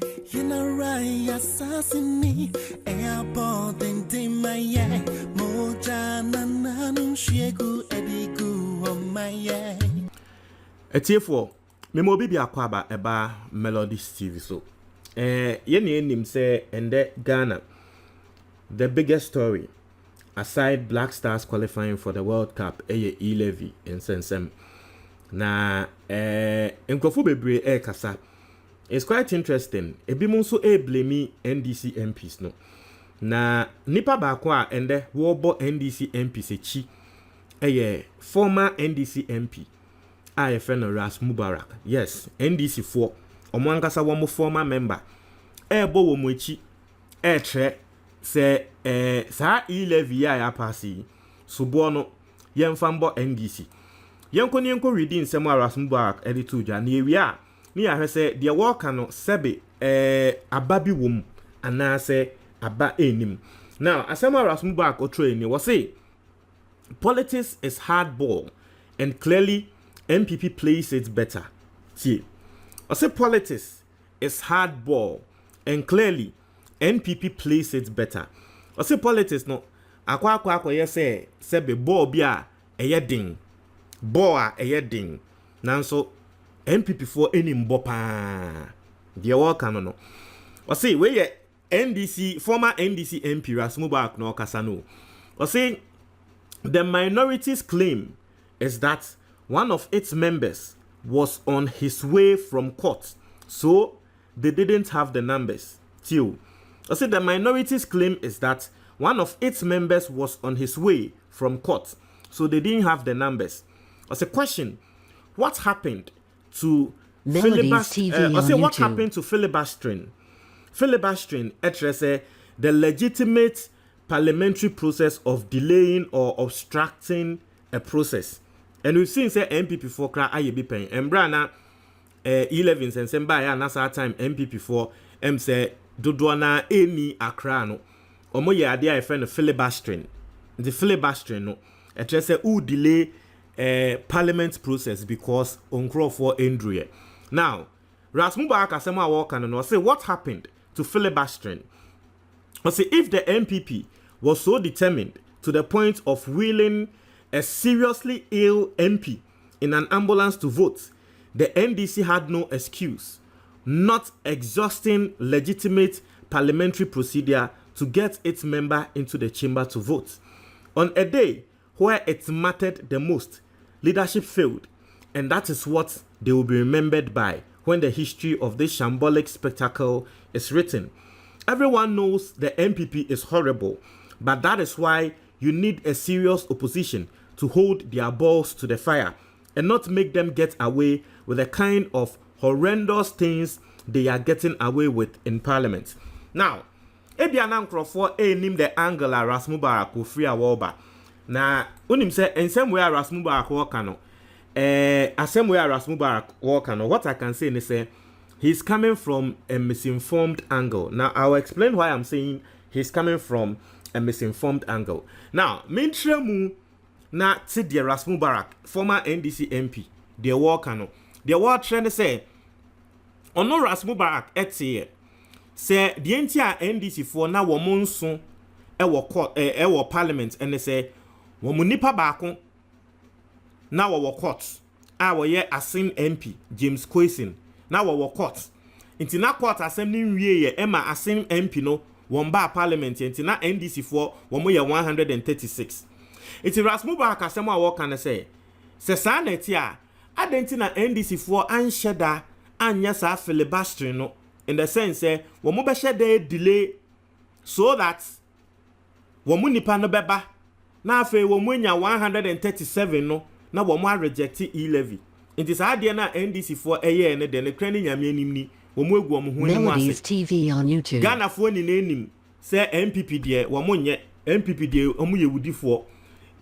You know right, assassinate. Airport and Timaya. Mojana Nanu Shegu Edigu on my eye. A tear for Memo Bibi Aquaba eba Melodies TV so. Yeni nim say and Ghana. The biggest story aside Black Stars qualifying for the World Cup E-Levy in Sensem. Na Nkrofu bebre kasa. It's quite interesting. Ebi mo so blame NDC MPs no. Na nipa ba kwa ende wo bo NDC MP se chi former NDC MP a friend Ras Mubarak. Yes, NDC 4 omo ankasa wo mo former member bo wo mo chi tre se sa E-Levy ya pasi subo no yemfambo NDC yenko reading nsem Ras Mubarak editu ja na ewia ni ahwese de worka no sebe ababi wom anase aba enim. Now asem Ras Mubarak o train was say politics is hardball and clearly MPP plays it better. See, I say politics is hardball and clearly NPP plays it better. I say politics no akwa ye say sebe ball bia eye ding ball eye ding nanso MPP for any mbopa the work no I say we ye NDC former NDC MP Ras Mubarak no kasano I say the minority's claim is that one of its members was on his way from court, so they didn't have the numbers. Till I said the minority's claim is that one of its members was on his way from court, so they didn't have the numbers. I said, question: what happened to filibustering? I said, what happened to filibustering? Filibustering, the legitimate parliamentary process of delaying or obstructing a process. And we've seen say MPP for cry ayebi pen. Embrana E-Levy and Semba ya na sa time MPP for say dodoana eni akra no. Omo ye ade a friend filibustering. The filibustering no. Say who delay parliament process because onkro for Andrew. Now, Ras Mubarak asema walk no say what happened to filibustering? I say if the MPP was so determined to the point of willing a seriously ill MP in an ambulance to vote, the NDC had no excuse not exhausting legitimate parliamentary procedure to get its member into the chamber to vote. On a day where it mattered the most, leadership failed, and that is what they will be remembered by when the history of this shambolic spectacle is written. Everyone knows the MPP is horrible, but that is why you need a serious opposition to hold their balls to the fire and not make them get away with the kind of horrendous things they are getting away with in parliament. Now, Ebiana Nkrofo nim the angle Ras Mubarak ko free awoba. Na unim say in same way Ras Mubarak work no. Same way Ras Mubarak work no. What I can say is say he's coming from a misinformed angle. Now I'll explain why I'm saying he's coming from a misinformed angle. Now, Mintremu na ti the Ras Mubarak, former NDC MP, the work no. The work trend say ono Ras Mubarak etie say the entire NDC for na wo monso e wo parliament and they say wo nipa baako na wo court a wo ye asin MP James Kwesing na wo court inti na court assembly wie ye ema asin MP no won ba parliament inti na NDC for wo mo ye 136. Iti Ras Mubarak asem a wo kan say sa na ti a adenti na NDC for anhyeda anya sa filibustering no in the sense wo mo be hyeda delay so that wo mo nipa no beba na afa wo mo nya 137 no na wo mo reject E-Levy. Inti sa ade na NDC for eye ne de ne kran nyame anim ni wo mo egu wo mo ho anim ase. MELODIES TV on YouTube. Ghana for ni nanim say MPP de wo mo nye MPP de omo yewudifo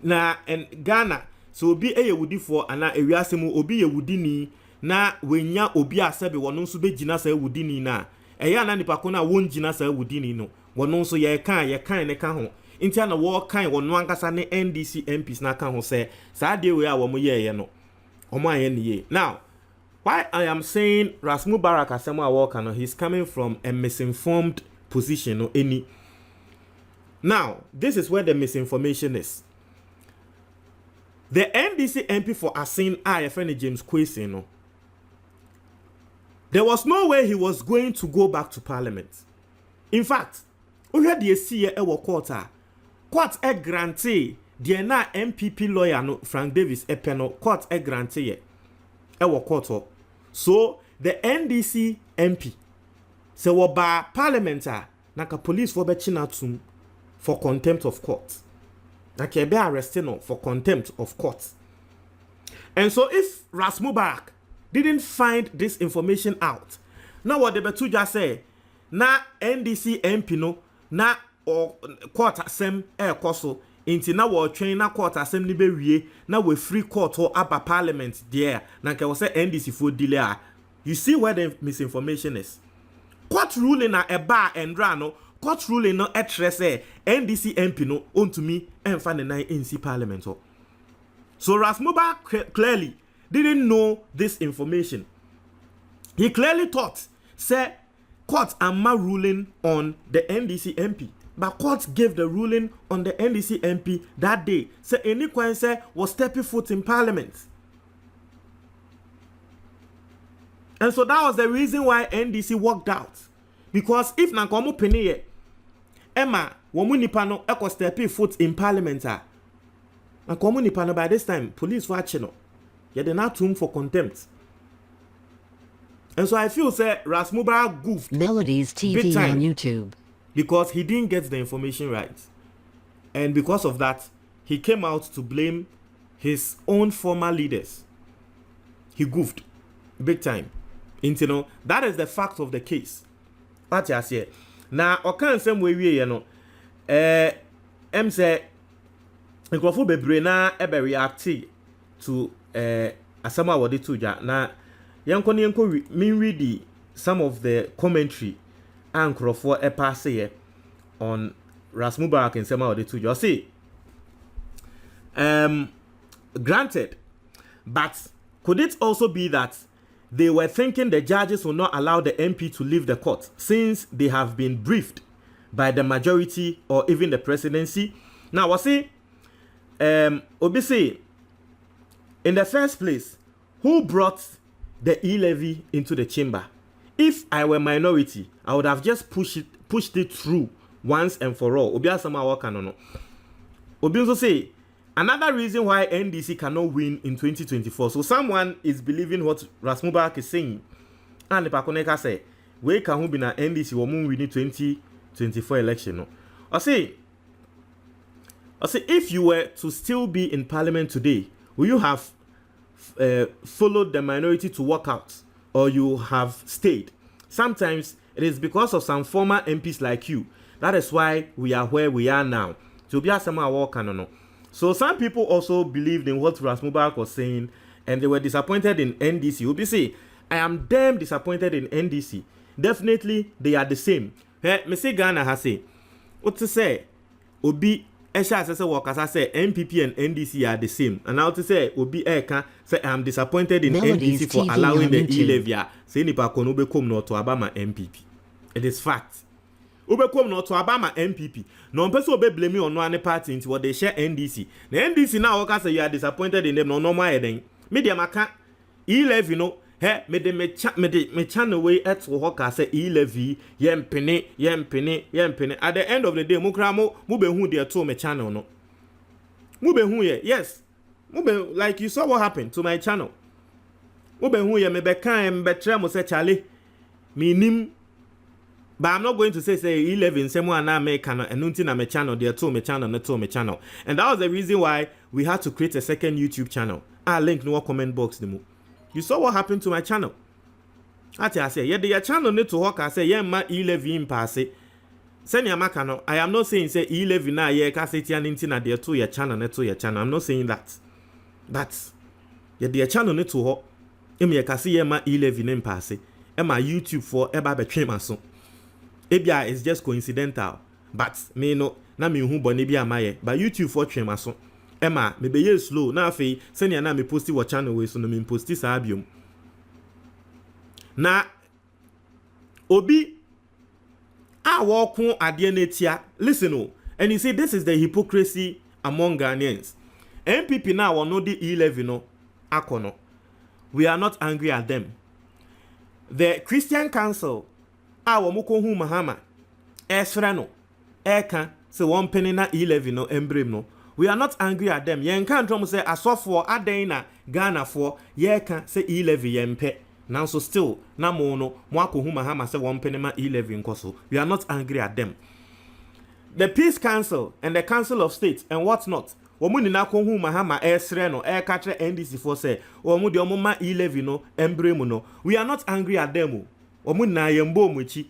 na en Ghana so obi eyewudifo ana ewiase mu obi yewudini na wenya obi asebe wono nso begina sa ewudini na eya na nipa ko na wongina sa ewudini no wono nso ye kan ne ka ho intia na wo kan wono ankasa ne NDC MPs na ka ho se sa de we a wo mo ye no omo aye ne ye. Now why I am saying Ras Mubarak Asema Walker, he's coming from a misinformed position or any. Now, this is where the misinformation is. The NDC MP for Asin friend James Kwesi, there was no way he was going to go back to Parliament. In fact, we had the SCA court grantee the na MPP lawyer no Frank Davis epeno court grantee court. So the NDC MP se wo ba parliament naka police for bechinatum for contempt of court. Naka be arrested for contempt of court. And so if Ras Mubarak didn't find this information out, now what the betu just say na NDC MP no na or court asem koso inti na wo train na court asem ni be wie na we free court or upper parliament there na ke say NDC for delay. You see where the misinformation is. Court ruling na eba endra no court ruling no etrese NDC MP no onto me and find the NC parliament. So Ras Mubarak clearly didn't know this information. He clearly thought say court am ruling on the NDC MP. But court gave the ruling on the NDC MP that day. Say any Kwense was stepping foot in parliament. And so that was the reason why NDC walked out. Because if Nankomo Penye, Emma, Womunipano, Eko stepping foot in parliament, Nankomo Nipano by this time, police watching. Yeah, they're not room for contempt. And so I feel say Ras Mubarak goofed. Melodies TV on YouTube. Because he didn't get the information right. And because of that, he came out to blame his own former leaders. He goofed big time. That is the fact of the case. What you say? Now, I can't say we em say nkrofo bebre na ebe react to asama wodi tuja na yanko read some of the commentary and nkrofo pass on Ras Mubarak and Sema wodi tuja. See, granted, but could it also be that they were thinking the judges will not allow the MP to leave the court since they have been briefed by the majority or even the presidency? Now, I say, Obisi, in the first place, who brought the E-Levy into the chamber? If I were minority, I would have just pushed it through once and for all. Obi asama waka no. Obi also say, another reason why NDC cannot win in 2024. So someone is believing what Ras Mubarak is saying. And the Pakoneka say, we can be na NDC will win in 2024 election. No. I say, if you were to still be in parliament today, will you have followed the minority to walk out, or you have stayed? Sometimes it is because of some former MPs like you. That is why we are where we are now. To be a summer walk no. So some people also believed in what Ras Mubarak was saying, and they were disappointed in NDC. You'll be say, I am damn disappointed in NDC. Definitely, they are the same. Hey, Mr. Ghana has say, what to say? Obi Esha says workers say MPP and NDC are the same. And now to say Obi Eka say I am disappointed in Melodies NDC for TV allowing the YouTube. E-Levy. Say nipa kono be come no to Obama MPP. It is fact. Ube come no to Obama MPP. No person obe blame on one party into what they share NDC. The NDC now workers say you are disappointed in them. No more then. Media maka E-Levy no. Hey, me channel way at workers say E-Levy yem penny. At the end of the day, mukramo mube hu there to me channel no. Mube hu ye yes. Mube like you saw what happened to my channel. Mube hu ye me be kan be tre mo say Charlie. Me nim. But I'm not going to say E-Levy someone na me can and na me channel there to me channel no to me channel. And that was the reason why we had to create a second YouTube channel. I'll link no comment box the mo. You saw what happened to my channel. I say, yeah, the channel need to work. I say, yeah, my E-Levy in pass. Send your macano. I am not saying say E-Levy na yeah, cassette and intina there to your channel, not to your channel. I'm not saying that. But yeah, the channel need to work. Emi kasi yeah, my E-Levy in pass. And my YouTube for eba betray my son. Ebia is just coincidental. But me no na me hu boni bia maye. But YouTube for betray my son. Emma, me be slow. Na fe send ya na me posti wa channel we so no me posti sa abium. na obi a walk ade na tia listen o and you see this is the hypocrisy among Ghanaians. MPP now wono the E-Levy no akono. We are not angry at them. The Christian Council a wo mko hu mahama esra no eka se won penny na E-Levy no embrem no. We are not angry at them. Yen kan trom say asofo aden na Ghana for ye ka say E-Levy yempe. Now so still na mo no mo akohu mahama say won penny ma E-Levy nkoso. We are not angry at them. The Peace Council and the Council of State and what not. Womu ni na akohu mahama esre no e ka tre NDC for say womu de omo ma E-Levy no embrem no. We are not angry at them. Womu na yembo mu echi.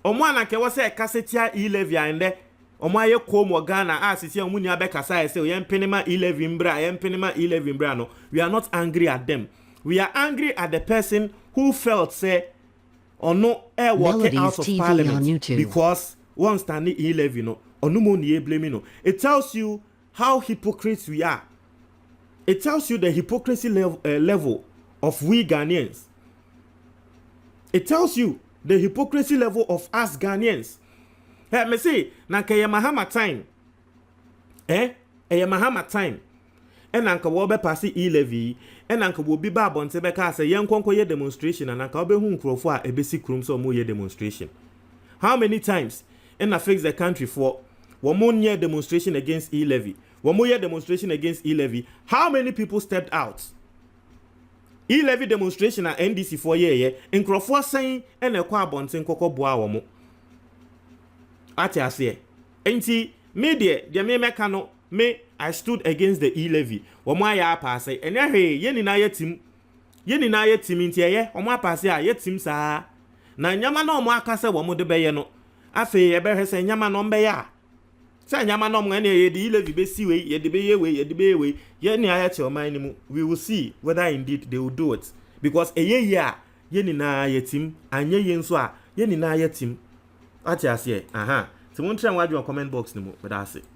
Omo anake wo say kasetia E-Levy ande omo aye kom wo Ghana asisi omo ni abekasa say yem penema E-Levy mbra yem penema E-Levy mbra no. We are not angry at them. We are angry at the person who felt say or no walking out of parliament because one standing E-Levy no or no money blame no. It tells you how hypocrites we are. It tells you the hypocrisy level of we Ghanaians. It tells you the hypocrisy level of us Ghanaians. Hey, me say na ke Mahama time. Mahama time. And anka wo be pass E-Levy and anka wo bi ba bonte be ka say yen konko ye demonstration and anka wo be hu nkrofo a ebesi krum so mo ye demonstration. How many times and affects the country for one more year demonstration against E-Levy? One more year demonstration against E-Levy. How many people stepped out? E-Levy demonstration at NDC for ye nkrofo saying and ekwa bonte nkoko boa wo mo. Ati ase. Enti me de me meka no me I stood against the E-Levy. Omo aya pass e enya hwe ye ni na yetim. Ye ni na yetim nti eye omo pass a yetim saa. Na nyama na omo aka se wo mo de beye no. Afe ye be hwe se nyama no mbeye a. Se nyama no mo na ye de E-Levy be si we ye de be ye we ye de be we ye ni aya che oman ni mu. We will see whether indeed they will do it because ye a ye ni na yetim anye ye nso a ye ni na yetim. Ati ase aha. So won try wadwe comment box ni mu but that's it.